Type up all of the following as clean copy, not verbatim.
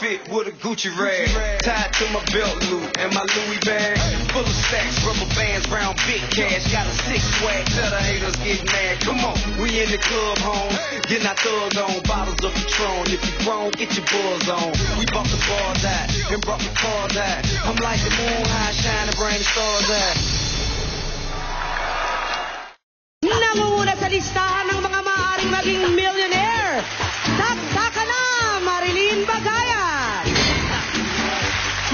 fit with a Gucci rag tied to my belt loop and my Louis bag full of stacks, rubber bands, round big cash. Got a six swag, tell the haters get mad. Come on, we in the club, home, getting our thug on, bottles of Patron. If you grown, get your buzz on. We bought the bars out and brought the cars out. I'm like the moon, high shining, bring the stars out. Nangunguna sa listahan ng mga maaaring maging millionaire. Taktaka na, Marilyn Bagayan.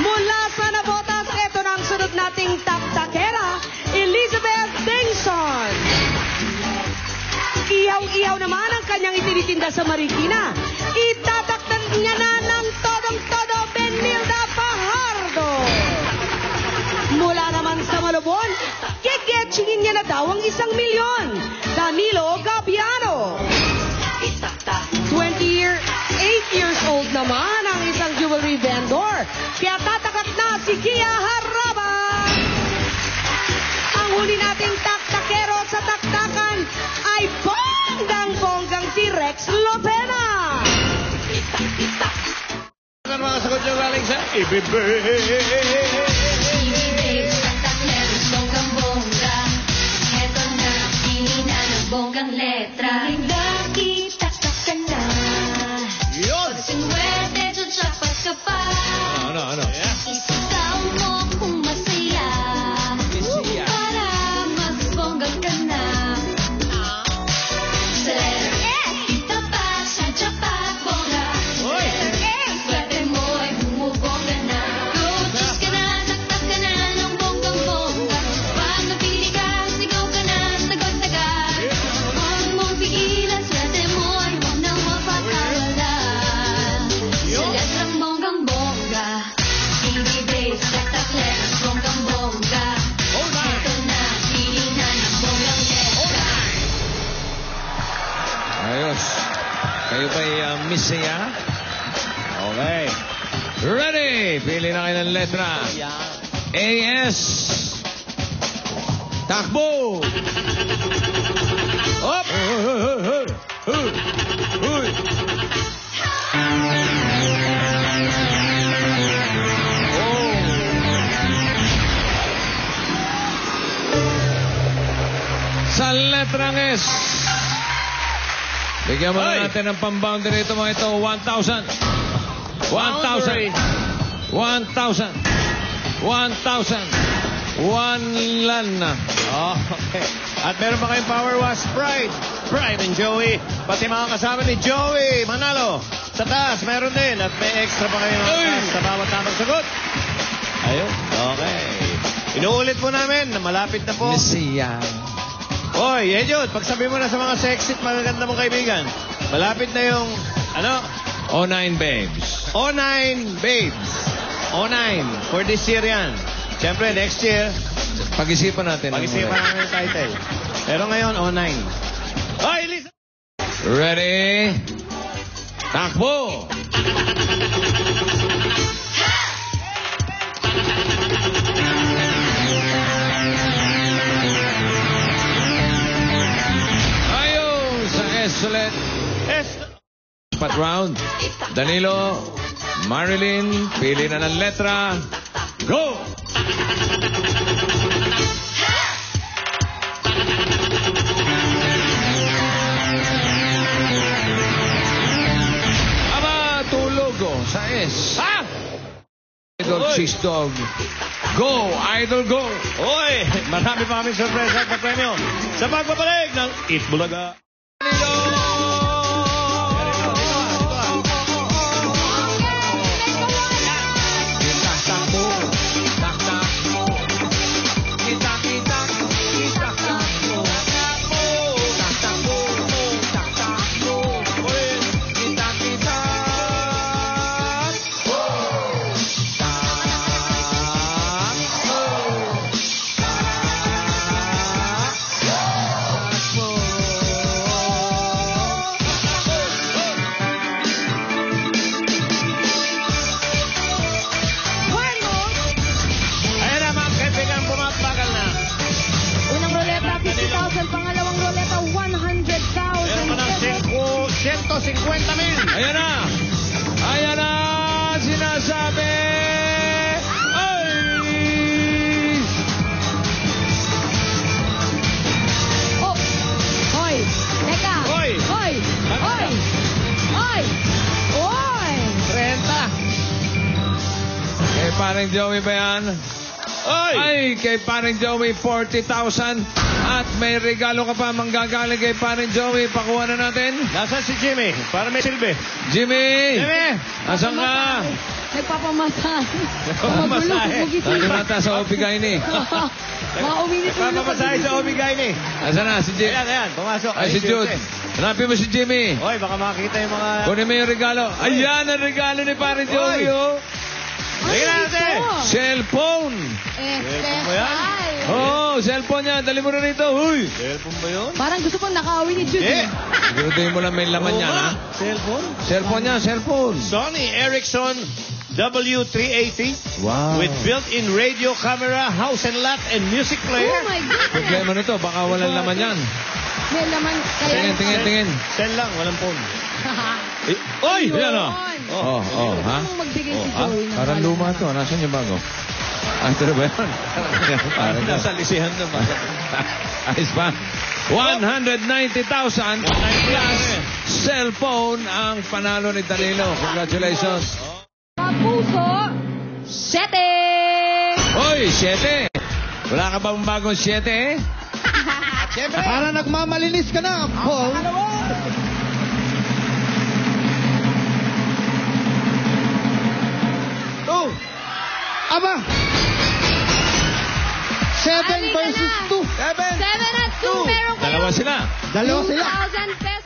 Mula sa Navotas, ito na ang sunod nating taktakera, Elizabeth Dingson. Ihaw-ihaw naman ang kanyang itinitinda sa Marikina. Itataktan niya na ng todong-todo Benilda Fajardo. Mula naman sa Malabon, kigetchingin niya na daw ang 1 milyon. Danilo Gabiano. 8 years old naman ang isang jewelry vendor. Kaya tatakat na si Kia Haraban. Ang huli nating taktakero sa taktakan ay bonggang-bonggang si Rex Lopena. Ang mga sagot niyo galing sa Ibibay. Bonggang letra, lagi taktak ka na. Yun! Sinuwerte, sapat ka pa. Ano? Isigaw mo kung masaya. Para magbonggang ka na. Sa letter S, dito pa, sadya pa, bongga. Sa letter A, swerte mo'y bumubongga na. Go, choose ka na, taktak ka na ng bonggang-bongga. Pag napili ka, sigaw ka na, sagot-sagat. Huwag mong pigilan, swerte mo'y huwag nang mapapawala. Sa letrang bonggang-bongga, ibibig, taktak letters, bonggang-bongga. Ito na, pili na ng bonggang letra. Ayos. Kayo ba'y misaya? Okay. Ready? Pili na kayo ng letra. A-S. Takbo! Up! Sa letrang S. Bigyan mo na natin ng pang-boundary ito mga ito. 1,000. 1,000. 1,000. 1,000. 1 lan na. Okay. At meron pa kayong Power Wash Pride. Pride and Joey. Pati mga kasama ni Joey Manalo. Sa taas, meron din. At may extra pa kayo sa bawat tamang sagot. Ayun. Okay. Inuulit po namin na malapit na po. Messiah. Hoy, Edjot, pagsabi mo na sa mga sexy at magaganda mong kaibigan. Malapit na yung, O9 babes. O9 babes. O9 for this year yan. Siyempre, next year, Pag-isipan natin. pag-isipan namin yung title. Pero ngayon, O9. Hoy, Lisa! Ready? Takbo! Ayun sa S ulit. Pat round. Danilo, Marilyn, pili na ng letra. Go! Aba, tulugo sa S. Ha? Idol Cheese Dog. Go, Idol, go! Hoy, marami pa kaming surpresa at premyo sa pagbabalik ng Eat Bulaga. Ayan na! Ayan na! Si paring Joey ba yan? Ay, kay paring Joey, 40,000. At may regalo ka pa manggagaling kay paring Joey. Pakuha na natin. Nasaan si Jimmy? Para may silbi. Jimmy! Jimmy! Asan ka? Nagpapamasahe. Pamasahe. Nalimata sa Obigay ni. Mga uminit ulo. Papamasahe sa Obigay ni. Asan na? Si Jimmy. Ayan. Pumasok. Ay, si Jude. Hanapin mo si Jimmy. Hoy, baka makita yung mga... Kunin mo yung regalo. Ayan ang regalo ni paring Joey, oh. Tingnan natin. Cellphone. Cellphone mo yan? Oh, cellphone niya. Dali mo na rito. Huy. Cellphone ba yun? Parang gusto pong nakawin ni Jude. Eh. Siguraduhin mo lang may laman niya, ha? Cellphone? Cellphone niya, cellphone. Sony Ericsson W380 Wow. with built-in radio camera, house and lot, and music player. Oh my goodness. Problema nito, baka walang laman yan. May laman kaya. Tingin. Send lang, walang phone. Oy! Yan, oh. Yun. Ha? Anong magbigay si Ah, Joey ng parang regalo? luma to. Nasaan yung bago? Ito na ba yun? Parang Nasa lisihan naman. Ayos pa. 190,000 plus cellphone ang panalo ni Danilo. Congratulations. Kapuso, 7! Hoy, 7. Wala ka bang bagong 7? Para nagmamalinis ka na, Paul. Oh! Aba! 7 Halika versus na. 2. 7 at 2, meron kayo Dalawa sila. Dalawa sila. 2,000 pesos.